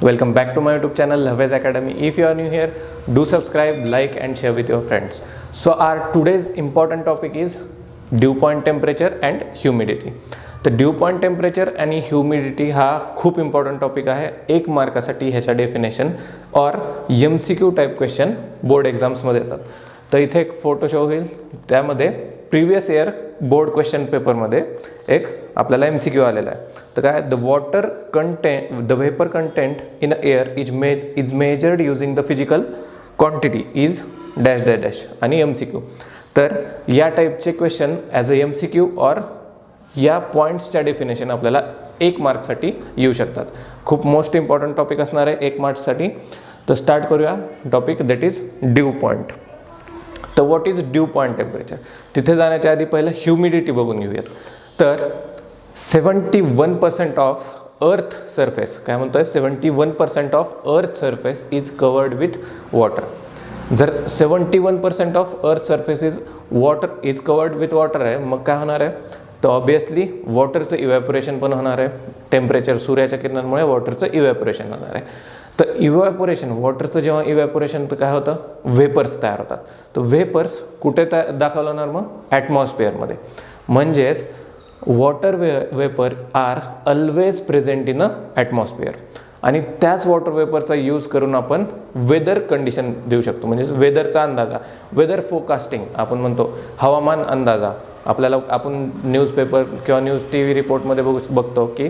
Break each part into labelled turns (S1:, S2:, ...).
S1: Welcome back to my YouTube channel Lavez Academy. If you are new here, do subscribe, like and share with your friends. So our today's important topic is dew point temperature and humidity. तर due point temperature आणि humidity हा खूप important topic आहे. 1 मार्कासाठी ह्याच्या definition और MCQ type question board एक्झाम्समध्ये येतात. तर इथे एक फोटो शो होईल, त्यामध्ये प्रिव्हियस इयर बोर्ड क्वेश्चन पेपरमध्ये एक आपल्याला MCQ आलेला आहे. तर काय, the vapour content in air is measured using the physical quantity is dash dash dash आणि MCQ. तर या टाईपचे क्वेश्चन ॲज अ MCQ और या पॉईंट्सच्या डेफिनेशन आपल्याला 1 मार्कसाठी येऊ शकतात. खूप मोस्ट इम्पॉर्टंट टॉपिक असणार आहे 1 मार्क्ससाठी. तर स्टार्ट करूया topic, that is dew point. तर what is dew point temperature, तिथे जाण्याच्या आधी पहिलं ह्युमिडिटी बघून घेऊयात. तर 71% ऑफ अर्थ सरफेस, काय म्हणतोय, 71% of earth surface is covered with water. जर 71% of earth surface is covered with water आहे, मग काय होणार आहे, तर ऑब्वियसली वॉटरचं इव्हॅपोरेशन पण होणार आहे. टेम्परेचर, सूर्याच्या किरणांमुळे वॉटरचं इव्हॅपोरेशन होणार आहे. तर इव्हॅपोरेशन, वॉटरचं जेव्हा इव्हॅपोरेशन, तर काय होतं, वेपर्स तयार होतात. तर वेपर्स कुठे दाखवलं होणार, मग ॲटमॉस्फिअरमध्ये. म्हणजेच water vapour are always present in a atmosphere. आणि त्याच वॉटर वेपरचा यूज करून आपण वेदर कंडिशन देऊ शकतो. म्हणजे वेदरचा अंदाजा, वेदर फोरकास्टिंग आपण म्हणतो, हवामान अंदाजा. आपल्याला आपण न्यूजपेपर किंवा न्यूज TV रिपोर्टमध्ये बघतो की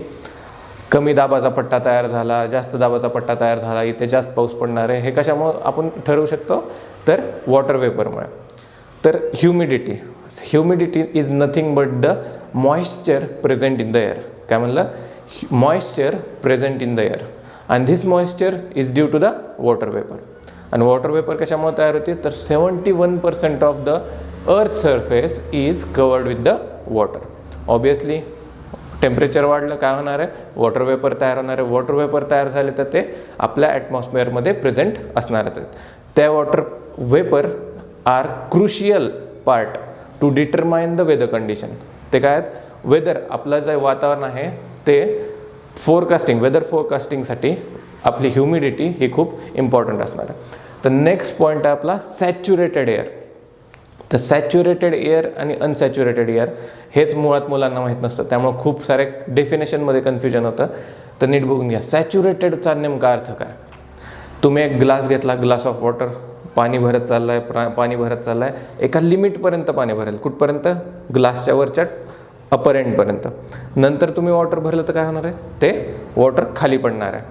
S1: कमी दाबाचा पट्टा तयार झाला, जास्त दाबाचा पट्टा तयार झाला, इथे जास्त पाऊस पडणार आहे. हे कशामुळे आपण ठरवू शकतो, तर वॉटर वेपरमुळे. तर humidity is nothing but the moisture present in the air. काय म्हणलं, moisture present in the air, and this moisture is due to the water vapour. आणि वॉटर वेपर कशामुळे तयार होते, तर 71% of the earth surface is covered with the water. Obviously temperature वाढलं, काय होणार आहे, वॉटर वेपर तयार होणार आहे. वॉटर वेपर तयार झाले तर ते आपल्या ॲटमॉस्फिअरमध्ये प्रेझेंट असणारच आहेत. त्या water vapour are crucial part to determine the weather condition. ते काय आहेत, वेदर, आपलं जे वातावरण आहे ते वेदर फोरकास्टिंगसाठी आपली ह्युमिडिटी ही खूप इम्पॉर्टंट असणार आहे. तर नेक्स्ट पॉईंट आहे आपला सॅच्युरेटेड एअर. तर सॅच्युरेटेड एअर आणि अनसॅच्युरेटेड एअर हेच मुळात मुलांना माहीत नसतं, त्यामुळे खूप सारे डेफिनेशनमध्ये कन्फ्युजन होतं. तर नीट बघून घ्या, सॅच्युरेटेडचा नेमका अर्थ काय. तुम्ही एक ग्लास घेतला, ग्लास ऑफ वॉटर, पाणी भरत चाललं आहे, एका लिमिटपर्यंत पाणी भरेल. कुठपर्यंत, ग्लासच्या वरच्या अपर एंडपर्यंत. नंतर तुम्ही वॉटर भरलं तर काय होणार आहे, ते वॉटर खाली पडणार आहे.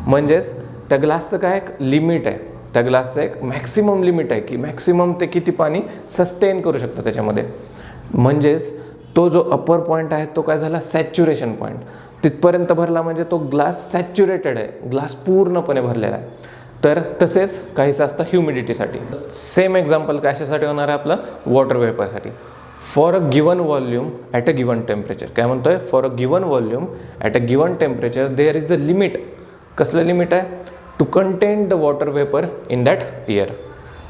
S1: म्हणजेच त्या ग्लासचं काय एक लिमिट आहे, त्या ग्लासचं एक मॅक्सिमम लिमिट आहे की मॅक्सिमम ते किती पाणी सस्टेन करू शकतं त्याच्यामध्ये. म्हणजेच तो जो अपर पॉईंट आहे तो काय झाला, सॅच्युरेशन पॉईंट. तिथपर्यंत भरला म्हणजे तो ग्लास सॅच्युरेटेड आहे, ग्लास पूर्णपणे भरलेला आहे. तर तसेच काहीच असतं ह्युमिडिटीसाठी. सेम एक्झाम्पल कशासाठी होणार आहे, आपलं वॉटर वेपरसाठी. For a given volume at a given temperature. काय म्हणतोय, for a given volume at a given temperature there is the limit. कसलं लिमिट आहे, to contain the water vapour in that air.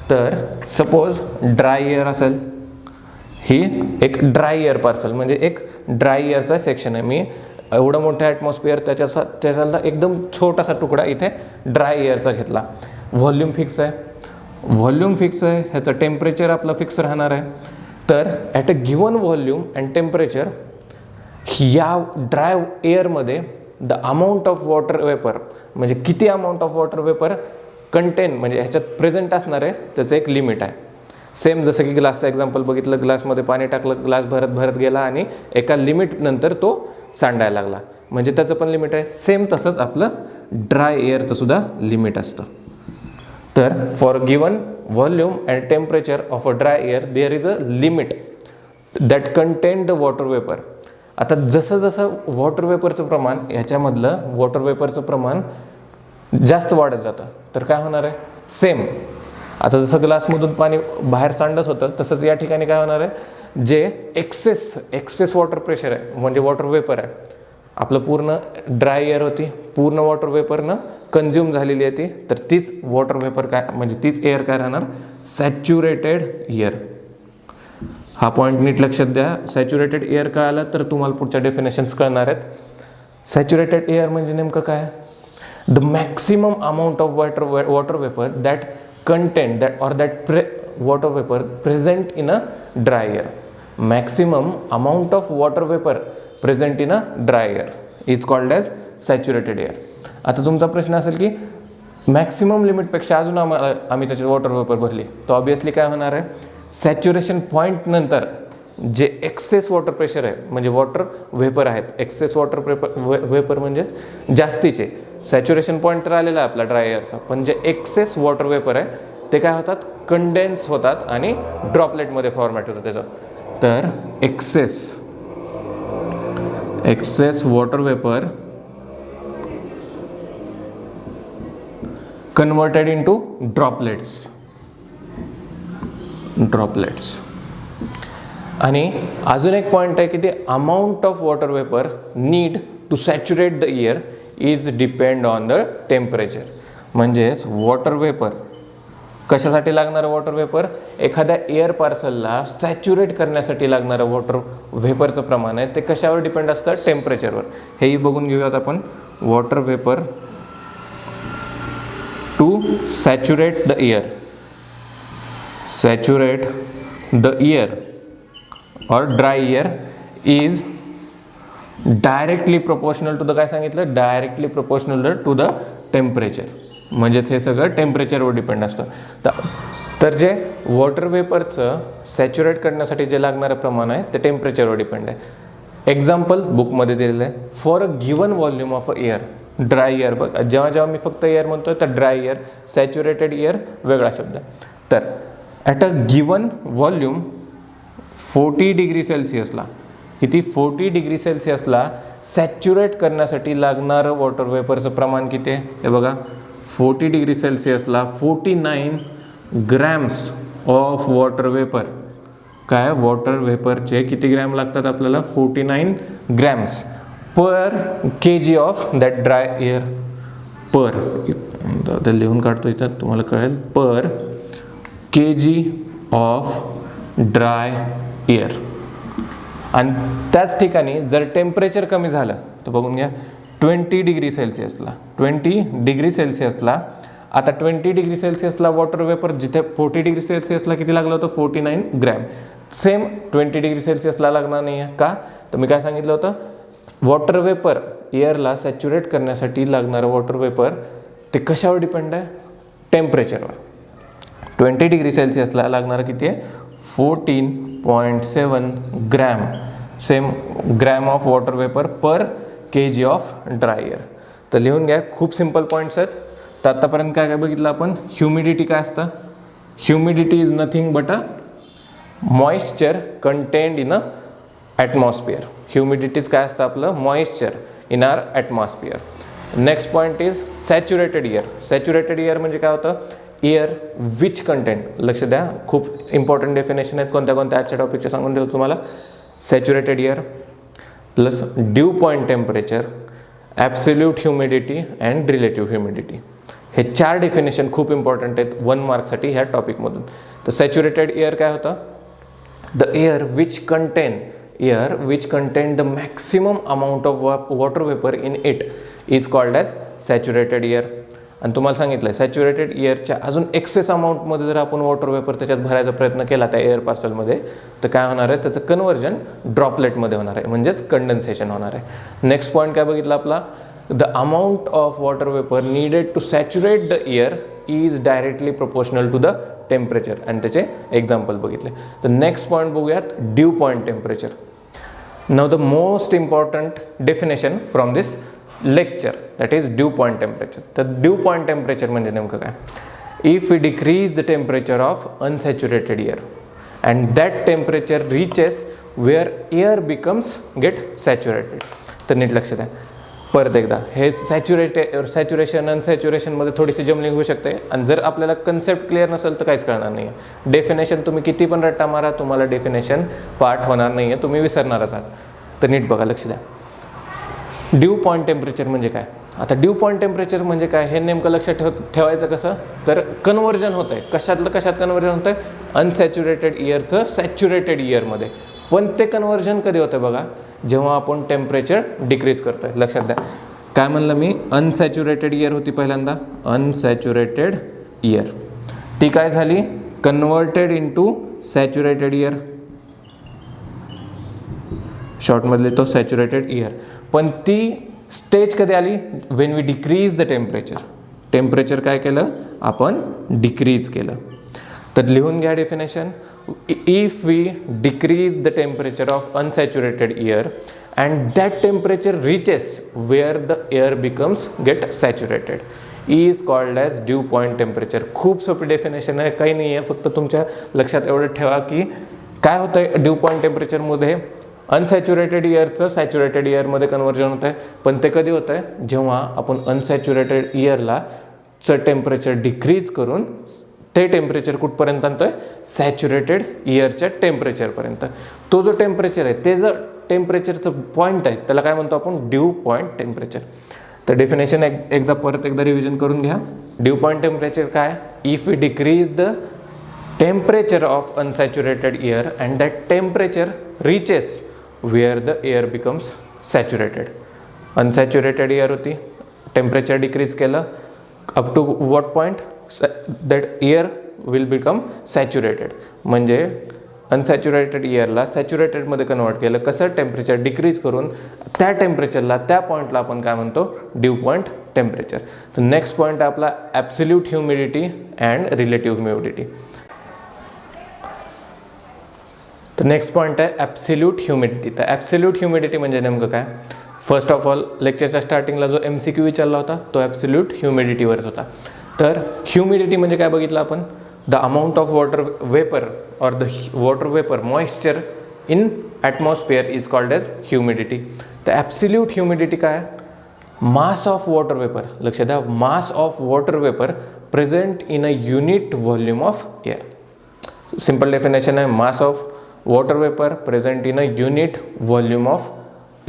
S1: तर सपोज ड्राय एअर असेल, ही एक dry air parcel, म्हणजे एक ड्राय एअरचा सेक्शन आहे. मी एवढं मोठं ॲटमॉस्फिअर, त्याच्यातला एकदम छोटासा तुकडा इथे ड्राय एअरचा घेतला. व्हॉल्यूम फिक्स आहे, ह्याचं टेम्परेचर आपलं फिक्स राहणार आहे. तर at a given volume and temperature, या ड्राय एअरमध्ये the amount of water vapour, म्हणजे किती amount of water vapour contain, म्हणजे ह्याच्यात प्रेझेंट असणार आहे, त्याचं एक लिमिट आहे. सेम जसं की ग्लासचं एक्झाम्पल बघितलं, ग्लासमध्ये पाणी टाकलं, ग्लास भरत गेला आणि एका लिमिट नंतर तो सांडायला लागला, म्हणजे त्याचं पण लिमिट आहे. सेम तसंच आपलं ड्राय एअरचं सुद्धा लिमिट असतं. तर for given volume and temperature of a dry air there is a limit that contain the water vapour. आता जसं वॉटर वेपरचं प्रमाण, ह्याच्यामधलं वॉटर वेपरचं प्रमाण जास्त वाढत जातं, तर काय होणार आहे, सेम आता जसं ग्लासमधून पाणी बाहेर सांडत होतं, तसंच या ठिकाणी काय होणार आहे, जे एक्सेस वॉटर प्रेशर आहे, म्हणजे वॉटर वेपर आहे, आपलं पूर्ण ड्राय एअर होती, पूर्ण वॉटर वेपरनं कन्झ्युम झालेली आहे ती, तर तीच वॉटर वेपर काय, म्हणजे तीच एअर काय राहणार, सॅच्युरेटेड एअर. हा पॉईंट नीट लक्षात द्या. सॅच्युरेटेड एअर काय आलं तर तुम्हाला पुढच्या डेफिनेशन्स कळणार आहेत. सॅच्युरेटेड एअर म्हणजे नेमकं काय, the maximum amount of water vapor that contain water vapor present in a dry air. Maximum amount of water vapor present in a dry air is called as saturated air. आता तुमचा प्रश्न असेल की maximum लिमिटपेक्षा अजून आम्ही त्याच्यात water vapour भरली, तर ऑब्विसली काय होणार आहे, सॅच्युरेशन पॉईंट नंतर जे एक्सेस वॉटर प्रेशर आहे, म्हणजे वॉटर वेपर आहेत, एक्सेस वॉटर वेपर म्हणजेच जास्तीचे, सॅच्युरेशन पॉईंट तर आलेला आहे आपला ड्राय एअरचा, पण जे एक्सेस वॉटर वेपर आहे ते काय होतात, कंडेन्स होतात आणि ड्रॉपलेटमध्ये फॉर्मॅट होतं त्याचं. तर excess water vapour converted into droplets. आणि अजून एक पॉईंट आहे की ते amount of water vapour need to saturate the air is depend on the temperature. म्हणजेच वॉटर वेपर कशासाठी लागणारं वॉटर वेपर, एखाद्या एअर पार्सलला सॅच्युरेट करण्यासाठी लागणारं वॉटर वेपरचं प्रमाण आहे ते कशावर डिपेंड असतं, टेम्परेचरवर. हेही बघून घेऊयात आपण. Water vapour to saturate the air or dry air is directly proportional to the काय सांगितलं, directly proportional to the temperature. म्हणजेच हे सगळं टेम्परेचरवर डिपेंड असतं. तर जे वॉटर वेपरचं सॅच्युरेट करण्यासाठी जे लागणारं प्रमाण आहे ते टेम्परेचरवर डिपेंड आहे. एक्झाम्पल बुकमध्ये दिलेलं आहे. For a given volume of a air, dry air, बघ जेव्हा मी फक्त एअर म्हणतोय तर ड्राय एअर, सॅच्युरेटेड एअर वेगळा शब्द. तर at a given volume 40 degree सेल्सिअसला, किती, 40 डिग्री सेल्सिअसला सॅच्युरेट करण्यासाठी लागणारं वॉटर वेपरचं प्रमाण किती आहे, हे बघा. 40 डिग्री सेल्सिअसला 49 ग्रॅम्स ऑफ वॉटर वेपर. काय, वॉटर वेपरचे किती ग्रॅम लागतात आपल्याला, 49 grams per kg of that dry air. Per लिहून काढतो इथं तुम्हाला कळेल, per kg of dry air. आणि त्याच ठिकाणी जर टेम्परेचर कमी झालं तर बघून घ्या, 20 डिग्री सेल्सिअसला, 20 डिग्री सेल्सिअसला, आता 20 डिग्री सेल्सिअसला वॉटर वेपर जिथे 40 डिग्री सेल्सिअसला किती लागलं होतं, 49 ग्रॅम. सेम 20 डिग्री सेल्सिअसला लागणार नाही आहे का, तर मी काय सांगितलं होतं, वॉटर वेपर एअरला सॅच्युरेट करण्यासाठी लागणारं वॉटर वेपर ते कशावर डिपेंड आहे, टेम्परेचरवर. 20 डिग्री सेल्सिअसला लागणारं किती आहे, 14.7 gram, same gram of water vapour per kg of dry air. तर लिहून घ्या, खूप सिम्पल पॉईंट्स आहेत. तर आत्तापर्यंत काय काय बघितलं आपण, ह्युमिडिटी काय असतं, humidity is nothing but a moisture content in a atmosphere. Humidity's काय असतं आपलं, moisture in our atmosphere. Next point is saturated air. Saturated air म्हणजे काय होतं, एअर विच कंटेंट, लक्ष द्या, खूप इम्पॉर्टंट डेफिनेशन आहेत, कोणत्या आजच्या टॉपिकच्या सांगून ठेवतो तुम्हाला. Saturated air plus due point temperature, absolute humidity and relative humidity. हे 4 डेफिनेशन खूप इम्पॉर्टंट आहेत 1 मार्कसाठी ह्या टॉपिकमधून. तर सॅच्युरेटेड एअर काय होतं, the air which contain the maximum amount of water vapour in it is called as saturated air. आणि तुम्हाला सांगितलं आहे सॅच्युरेटेड एअरच्या अजून एक्सेस अमाऊंटमध्ये जर आपण वॉटर वेपर त्याच्यात भरायचा प्रयत्न केला त्या एअर पार्सलमध्ये, तर काय होणार आहे, त्याचं कन्व्हर्जन ड्रॉपलेटमध्ये होणार आहे, म्हणजेच कंडेन्सेशन होणार आहे. नेक्स्ट पॉईंट काय बघितला आपला, the amount of water vapour needed to saturate the air is directly proportional to the temperature, आणि त्याचे एक्झाम्पल बघितले. तर नेक्स्ट पॉईंट बघूयात, dew point temperature. Now the most important definition from this lecture, that is dew point temperature. तर dew point temperature म्हणजे नेमकं काय, if we decrease the temperature of unsaturated air and that temperature reaches where air becomes get saturated. तर नीट लक्ष द्या परत एकदा, हे सॅच्युरेशन अनसॅच्युरेशनमध्ये थोडीशी जमलिंग होऊ शकते, आणि जर आपल्याला कन्सेप्ट क्लिअर नसेल तर काहीच कळणार नाही आहे. डेफिनेशन तुम्ही किती पण रट्टा मारा, तुम्हाला डेफिनेशन पाठ होणार नाही आहे, तुम्ही विसरणारच आहात. तर नीट बघा, लक्ष द्या. ड्यू पॉईंट टेम्परेचर म्हणजे काय, आता ड्यू पॉईंट टेम्परेचर म्हणजे काय हे नेमकं लक्षात ठेवायचं कसं, तर कन्व्हर्जन होतं आहे, कशात कन्व्हर्जन होतं आहे, अनसॅच्युरेटेड एअरचं सॅच्युरेटेड एअरमध्ये. पण ते कन्व्हर्जन कधी होतं बघा, जेव्हा आपण टेम्परेचर डिक्रीज करतो आहे. लक्षात द्या, काय म्हणलं मी, अनसॅच्युरेटेड एअर होती पहिल्यांदा, अनसॅच्युरेटेड एअर, ती काय झाली कन्वर्टेड इनटू सॅच्युरेटेड एअर, शॉर्टमधले तो सॅच्युरेटेड एअर. पण ती स्टेज कधी आली, when we decrease the temperature, temperature काय केलं आपण डिक्रीज केलं. तर लिहून घ्या definition, if we decrease the temperature of unsaturated air and that temperature reaches where the air becomes get saturated is called as dew point temperature. खूप सोपी definition आहे, काही नाही आहे, फक्त तुमच्या लक्षात एवढं ठेवा की काय होतं आहे ड्यू पॉईंट टेम्परेचरमध्ये, अनसॅच्युरेटेड एअरचं सॅच्युरेटेड एअरमध्ये कन्वर्जन होतं आहे. पण ते कधी होतं आहे, जेव्हा आपण अनसॅच्युरेटेड एअरलाचं टेम्परेचर डिक्रीज करून ते टेम्परेचर कुठपर्यंत आणतो आहे, सॅच्युरेटेड एअरच्या टेम्परेचरपर्यंत. तो जो टेम्परेचर आहे ते जर टेम्परेचरचं पॉईंट आहे त्याला काय म्हणतो आपण, ड्यू पॉईंट टेम्परेचर. तर डेफिनेशन परत एकदा रिव्हिजन करून घ्या. ड्यू पॉईंट टेम्परेचर काय, if we decrease the temperature of unsaturated air and that temperature reaches where the air becomes saturated. Unsaturated air होती, टेम्परेचर डिक्रीज केलं up to what point, that air will become saturated. म्हणजे unsaturated एअरला सॅच्युरेटेडमध्ये convert केलं, कसं, temperature decrease करून त्या टेम्परेचरला त्या पॉईंटला आपण काय म्हणतो, ड्यू पॉईंट टेम्परेचर. तर नेक्स्ट पॉईंट आहे आपला absolute humidity and relative humidity. तर नेक्स्ट पॉईंट आहे ॲब्सोल्यूट ह्युमिडिटी. तर ॲब्सोल्यूट ह्युमिडिटी म्हणजे नेमकं काय, फर्स्ट ऑफ ऑल लेक्चरच्या स्टार्टिंगला जो MCQ विचारला होता तो ॲब्सोल्यूट ह्युमिडिटीवरच होता. तर ह्युमिडिटी म्हणजे काय बघितलं आपण, the amount of water vapour और the water vapour moisture in atmosphere is called as humidity. तर ॲब्सोल्यूट ह्युमिडिटी काय, मास ऑफ वॉटर वेपर, लक्षात द्या, mass of water vapour present in a unit volume of air. Simple definition आहे, mass of water vapour present in a unit volume of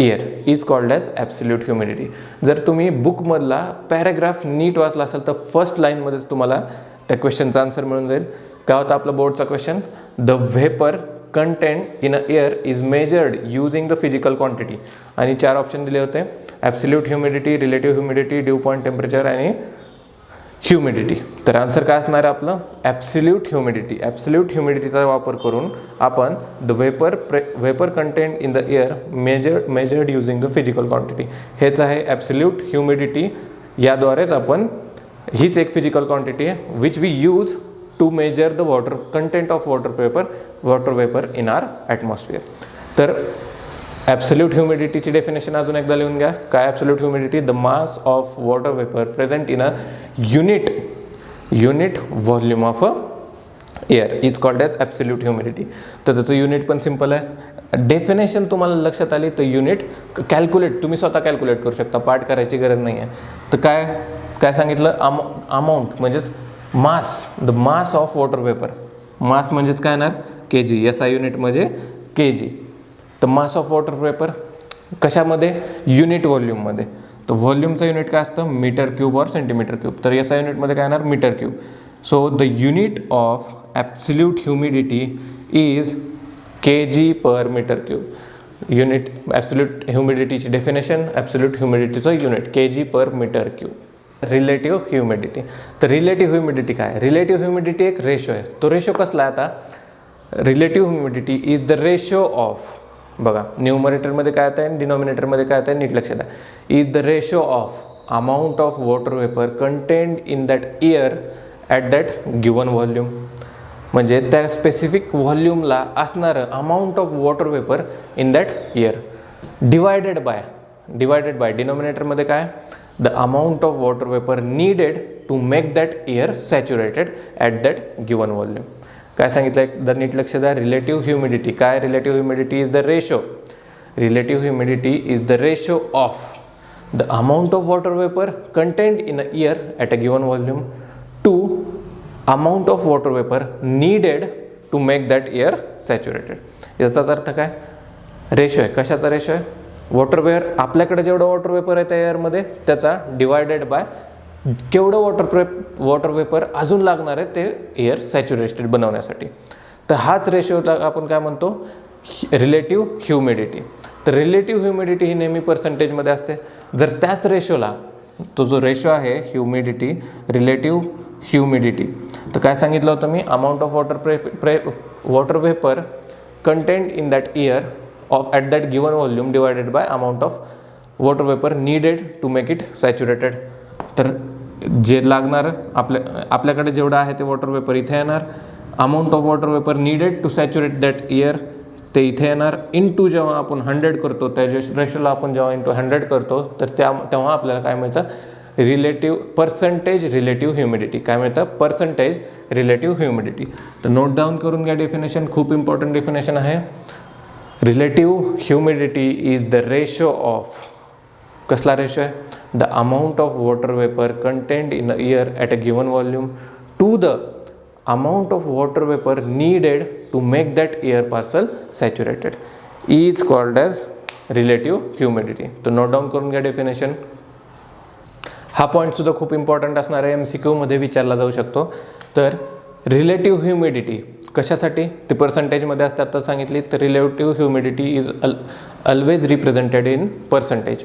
S1: air is called as absolute humidity. जर तुम्ही बुकमधला paragraph नीट वाचला असेल तर first लाईनमध्येच तुम्हाला त्या क्वेश्चनचा answer मिळून जाईल. काय होता आपला बोर्डचा question, the vapour content in a air is measured using the physical quantity, आणि 4 ऑप्शन दिले होते, absolute humidity, relative humidity, due point temperature आणि ह्युमिडिटी. तर आन्सर काय असणार आहे आपलं, ॲब्सोल्यूट ह्युमिडिटी. ॲब्सोल्यूट ह्युमिडिटीचा वापर करून आपण the vapour content in the air measured using the physical quantity, हेच आहे ॲब्सोल्यूट ह्युमिडिटी. याद्वारेच आपण, हीच एक फिजिकल क्वांटिटी आहे which we use to measure the water content of water vapour in our atmosphere. तर ॲब्सोल्यूट ह्युमिडिटीची डेफिनेशन अजून एकदा लिहून घ्या. काय absolute humidity, the mass of water vapour present in a unit volume of a air is called as absolute humidity. तर त्याचं unit पण सिम्पल आहे. डेफिनेशन तुम्हाला लक्षात आली तर युनिट कॅल्क्युलेट तुम्ही स्वतः कॅल्क्युलेट करू शकता, पाठ करायची गरज नाही आहे. तर काय सांगितलं, अमाऊंट म्हणजेच mass, the mass of water vapour, mass म्हणजेच काय येणार, kg, SI युनिट म्हणजे kg. तर मास ऑफ वॉटर वेपर कशामध्ये, युनिट व्हॉल्यूममध्ये. तर व्हॉल्यूमचं युनिट काय असतं, मीटर क्यूब और सेंटीमीटर क्यूब. तर SI युनिटमध्ये काय येणार, metre cube. So the unit of absolute humidity is kg per metre cube. Unit absolute ह्युमिडिटीची डेफिनेशन, ॲब्सोल्यूट ह्युमिडिटीचं unit kg per metre cube. Relative humidity. तर रिलेटिव्ह ह्युमिडिटी काय, relative humidity एक ratio आहे. तो रेशो कसला आहे आता, relative humidity is the ratio of, बघा न्यूमरेटरमध्ये काय येतं आहे, डिनॉमिनेटरमध्ये काय येतं आहे, नीट लक्षात आहे, is the ratio of amount of water vapour content in that air at that given volume. म्हणजे त्या स्पेसिफिक व्हॉल्यूमला असणारं amount of water vapour in that air divided by डिनॉमिनेटरमध्ये काय, the amount of water vapour needed to make that air saturated at that given volume. काय सांगितलं एकदा नीट लक्ष द्या, रिलेटिव्ह ह्युमिडिटी काय, relative humidity is the ratio, relative humidity is the ratio of the amount of water vapour content in a air at a given volume to amount of water vapour needed to make that air saturated. याचाच अर्थ काय, ratio आहे, कशाचा ratio आहे, water vapour, आपल्याकडे जेवढं water vapour आहे त्या एअरमध्ये त्याचा डिवायडेड बाय केवढं वॉटर वेपर अजून लागणार आहे ते एअर सॅच्युरेटेड बनवण्यासाठी. तर हाच रेशोला आपण काय म्हणतो, रिलेटिव्ह ह्युमिडिटी. तर रिलेटिव्ह ह्युमिडिटी ही नेहमी पर्सेंटेजमध्ये असते. जर त्याच रेशोला, तो जो रेशो आहे ह्युमिडिटी, रिलेटिव्ह ह्युमिडिटी, तर काय सांगितलं होतं मी, amount of water vapour content in that air of at that given volume divided by amount of water vapour needed to make it saturated. तर जे लागणार आपल्याकडे जेवढं आहे ते वॉटर वेपर इथे येणार, amount of water vapour needed to saturate that air ते इथे येणार, इंटू जेव्हा आपण 100 करतो, त्या रेशोला आपण जेव्हा इंटू 100 करतो, तर तेव्हा आपल्याला काय मिळतं, पर्सेंटेज रिलेटिव्ह ह्युमिडिटी. काय मिळतं, पर्सेंटेज रिलेटिव्ह ह्युमिडिटी. तर नोट डाऊन करून घ्या डेफिनेशन, खूप इम्पॉर्टंट डेफिनेशन आहे. Relative humidity is the ratio of, कसला रेशो आहे, the amount of water vapour content in a air at a given volume to the amount of water vapor needed to make that air parcel saturated is called as relative humidity. तो note down करून घ्या definition. हा point सुद्धा खूप important असणार आहे, MCQ मध्ये विचारला जाऊ शकतो. तर रिलेटिव्ह ह्युमिडिटी कशासाठी, ते पर्सेंटेजमध्ये असतात तर सांगितली. तर relative humidity is always represented in percentage.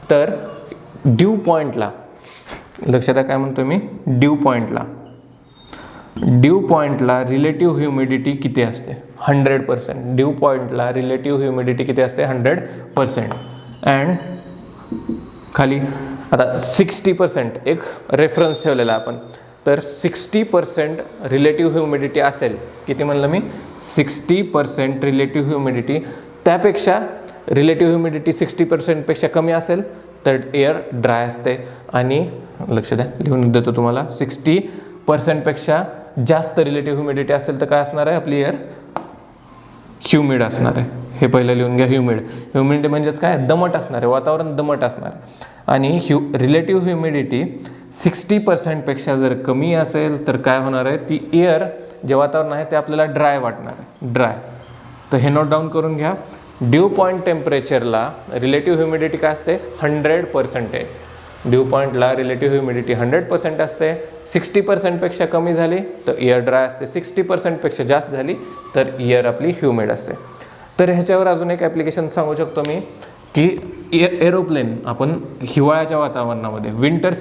S1: तर ड्यू पॉईंटला, लक्षात काय म्हणतो मी, ड्यू पॉईंटला रिलेटिव्ह ह्युमिडिटी किती असते, 100%. ड्यू पॉईंटला रिलेटिव्ह ह्युमिडिटी किती असते, 100%. अँड खाली आता 60% एक रेफरन्स ठेवलेला आपण. तर 60% रिलेटिव्ह ह्युमिडिटी असेल, किती म्हणलं मी, 60% रिलेटिव्ह ह्युमिडिटी, त्यापेक्षा रिलेटिव्ह ह्युमिडिटी 60%पेक्षा कमी असेल तर एअर ड्राय असते. आणि लक्ष द्या, लिहून देतो तुम्हाला, 60%पेक्षा जास्त रिलेटिव्ह ह्युमिडिटी असेल तर काय असणार आहे, आपली एअर ह्युमिड असणार आहे. हे पहिलं लिहून घ्या, ह्युमिडिटी म्हणजेच काय, दमट असणार आहे, वातावरण दमट असणार आहे. आणि रिलेटिव्ह ह्युमिडिटी 60%पेक्षा जर कमी असेल तर काय होणार आहे, ती एअर जे वातावरण आहे ते आपल्याला ड्राय वाटणार आहे, ड्राय. तर हे नोट डाऊन करून घ्या. ड्यू पॉईंट टेम्परेचरला रिलेटिव्ह ह्युमिडिटी काय असते, 100%. ड्यू पॉईंटला रिलेटिव्ह ह्युमिडिटी 100% असते. 60%पेक्षा कमी झाली तर एअर ड्राय असते, 60%पेक्षा जास्त झाली तर एअर आपली ह्युमिड असते. तर ह्याच्यावर अजून एक ॲप्लिकेशन सांगू शकतो मी, की एरोप्लेन आपण हिवाळ्याच्या वातावरणामध्ये, विंटर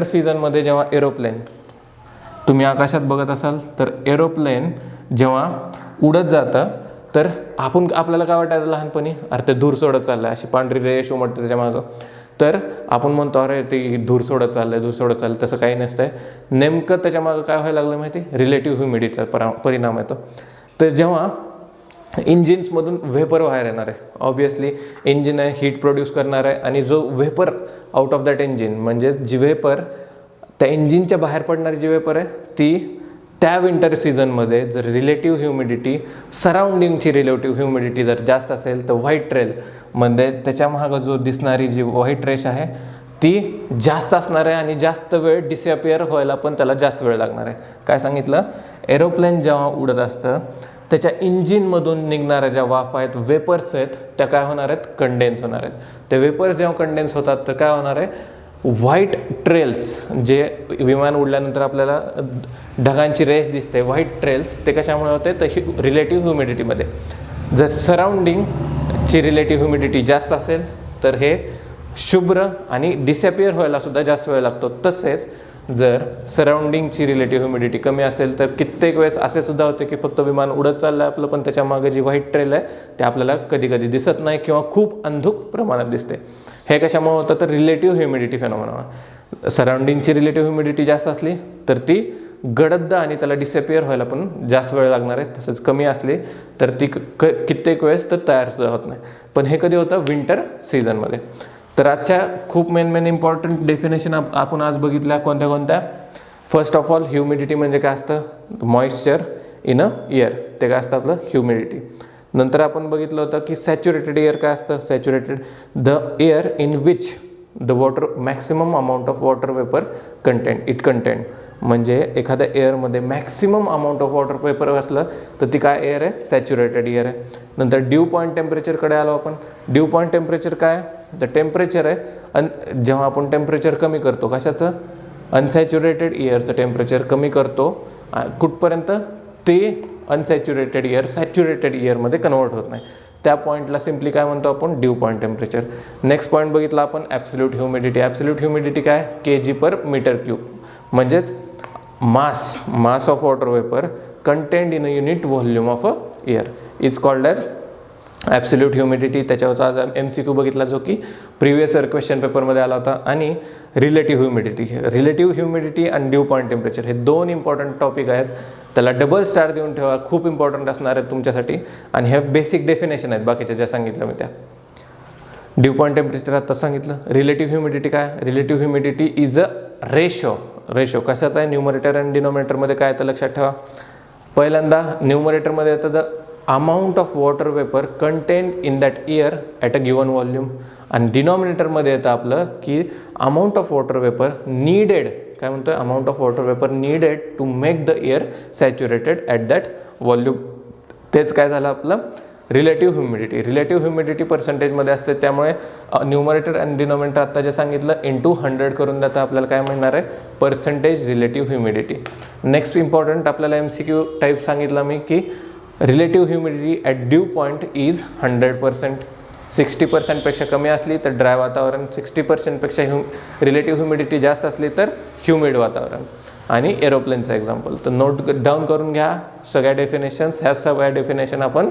S1: सीझनमध्ये जेव्हा एरोप्लेन तुम्ही आकाशात बघत असाल, तर एरोप्लेन जेव्हा उडत जातं तर आपल्याला काय वाटायचं लहानपणी, अरे ते धूर सोडत चाललं आहे, अशी पांढरी रेष उमटते त्याच्या मागं. तर आपण म्हणतो अरे ते धूर सोडत चाललं. तसं काही नसतंय. नेमकं त्याच्या मागं काय व्हायला लागलं माहिती, रिलेटिव्ह ह्युमिडिटीचा परिणाम येतो. तर जेव्हा इंजिन्समधून व्हेपर बाहेर येणार आहे, ऑब्वियसली इंजिन आहे, हीट प्रोड्यूस करणार आहे, आणि जो vapour out of that engine, म्हणजे जी व्हेपर त्या इंजिनच्या बाहेर पडणारी जी व्हेपर आहे ती त्या विंटर सीझनमध्ये जर रिलेटिव्ह ह्युमिडिटी, सराउंडिंगची रिलेटिव्ह ह्युमिडिटी जर जास्त असेल तर व्हाईट रेल म्हणजे त्याच्या मागं जो दिसणारी जी व्हाईट रेष आहे ती जास्त असणार आहे, आणि जास्त वेळ डिसअपिअर व्हायला पण त्याला जास्त वेळ लागणार आहे. काय सांगितलं, एरोप्लेन जेव्हा उडत असतं त्याच्या इंजिनमधून निघणाऱ्या ज्या वाफ आहेत, वेपर्स आहेत, त्या काय होणार आहेत, कंडेन्स होणार आहेत. ते वेपर्स जेव्हा कंडेन्स होतात तर काय होणार आहे, व्हाईट ट्रेल्स, जे विमान उडल्यानंतर आपल्याला ढगांची रेष दिसते, व्हाईट ट्रेल्स, ते कशामुळे होते, तर रिलेटिव्ह ह्युमिडिटीमध्ये. जर सराउंडिंगची रिलेटिव्ह ह्युमिडिटी जास्त असेल तर हे शुभ्र आणि डिसअपिअर व्हायला सुद्धा जास्त वेळ लागतो. तसेच जर सराउंडिंगची रिलेटिव्ह ह्युमिडिटी कमी असेल तर कित्येक वेळेस असे सुद्धा होते की फक्त विमान उडत चाललं आहे आपलं, पण त्याच्या मागे जी व्हाईट ट्रेल आहे ते आपल्याला कधी कधी दिसत नाही किंवा खूप अंधुक प्रमाणात दिसते. हे कशामुळे होतं, तर रिलेटिव्ह ह्युमिडिटी फेनॉमेना. सराउंडिंगची रिलेटिव्ह ह्युमिडिटी जास्त असली तर ती गडद आणि त्याला डिसअपिअर व्हायला पण जास्त वेळ लागणार आहे. तसंच कमी असली तर ती कित्येक वेळेस तर तयार सुद्धा होत नाही. पण हे कधी होतं, विंटर सीझनमध्ये. तर आजच्या खूप मेन इम्पॉर्टंट डेफिनेशन आपण आज बघितल्या, कोणत्या. फर्स्ट ऑफ ऑल, ह्युमिडिटी म्हणजे काय असतं, मॉइश्चर इन अ एअर, ते काय असतं आपलं ह्युमिडिटी. नंतर आपण बघितलं होतं की सॅच्युरेटेड एअर काय असतं, saturated the air in which the water maximum amount of water vapour content, म्हणजे एखाद्या एअरमध्ये maximum amount of water vapour असलं तर ती काय एअर आहे, सॅच्युरेटेड एअर आहे. नंतर ड्यू पॉईंट टेम्परेचरकडे आलो आपण. ड्यू पॉईंट टेम्परेचर काय, द टेम्परेचर आहे जेव्हा आपण टेम्परेचर कमी करतो, कशाचं, अनसॅच्युरेटेड एअरचं टेम्परेचर कमी करतो कुठपर्यंत, ते अनसॅच्युरेटेड एअर सॅच्युरेटेड एअरमध्ये कन्वर्ट होत नाही. त्या पॉईंटला सिम्पली काय म्हणतो आपण, dew point temperature. Next point बघितला आपण ॲब्सोल्यूट ह्युमिडिटी. ॲब्सोल्यूट ह्युमिडिटी काय, kg/m3, म्हणजेच mass of water vapour content in a unit volume of a air is called as absolute humidity. त्याच्यावरचा आज MCQ बघितला जो की प्रिव्हियस इयर क्वेश्चन पेपरमध्ये आला होता. आणि रिलेटिव्ह ह्युमिडिटी आणि ड्यू पॉईंट टेम्परेचर हे दोन इम्पॉर्टंट टॉपिक आहेत. त्याला डबल स्टार देऊन ठेवा, खूप इम्पॉर्टंट असणार आहेत तुमच्यासाठी. आणि हे बेसिक डेफिनेशन आहेत बाकीच्या ज्या सांगितलं मी त्या. ड्यू पॉईंट टेम्परेचर आता सांगितलं. रिलेटिव्ह ह्युमिडिटी काय, relative humidity is a ratio कशाचा आहे, न्यूमरेटर आणि डिनॉमिनेटरमध्ये काय तर लक्षात ठेवा. पहिल्यांदा न्यूमरेटरमध्ये येतं the amount of water vapour content in that air at a given volume. आणि डिनॉमिनेटरमध्ये येतं आपलं की amount of water vapour needed, काय म्हणतोय, amount of water vapour needed to make the air saturated at that volume. तेच काय झालं आपलं रिलेटिव्ह ह्युमिडिटी. रिलेटिव्ह ह्युमिडिटी पर्सेंटेजमध्ये असते, त्यामुळे न्यूमरेटर आणि डिनॉमिनेटर आत्ता जे सांगितलं इंटू 100 करून देता आपल्याला काय मिळणार आहे, percentage relative humidity. Next important आपल्याला MCQ टाईप सांगितलं मी की relative humidity at due point is 100%. 60%पेक्षा कमी असली तर ड्राय वातावरण, 60%पेक्षा रिलेटिव्ह ह्युमिडिटी जास्त असली तर ह्युमिड वातावरण. आणि एरोप्लेनचं एक्झाम्पल. तर नोट डाऊन करून घ्या सगळ्या डेफिनेशन्स. ह्या सगळ्या डेफिनेशन आपण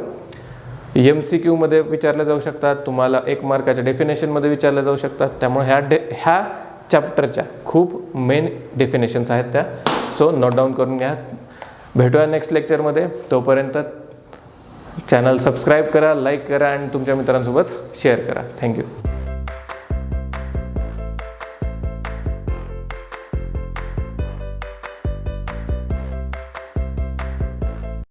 S1: MCQमध्ये विचारल्या जाऊ शकतात, तुम्हाला 1 मार्काच्या डेफिनेशनमध्ये विचारल्या जाऊ शकतात. त्यामुळे ह्या चॅप्टरच्या खूप मेन डेफिनेशन्स आहेत त्या. सो नोट डाऊन करून घ्या. भेटूया नेक्स्ट लेक्चरमध्ये. तोपर्यंत चॅनल सबस्क्राईब करा, लाईक करा आणि तुमच्या मित्रांसोबत शेअर करा. थँक्यू.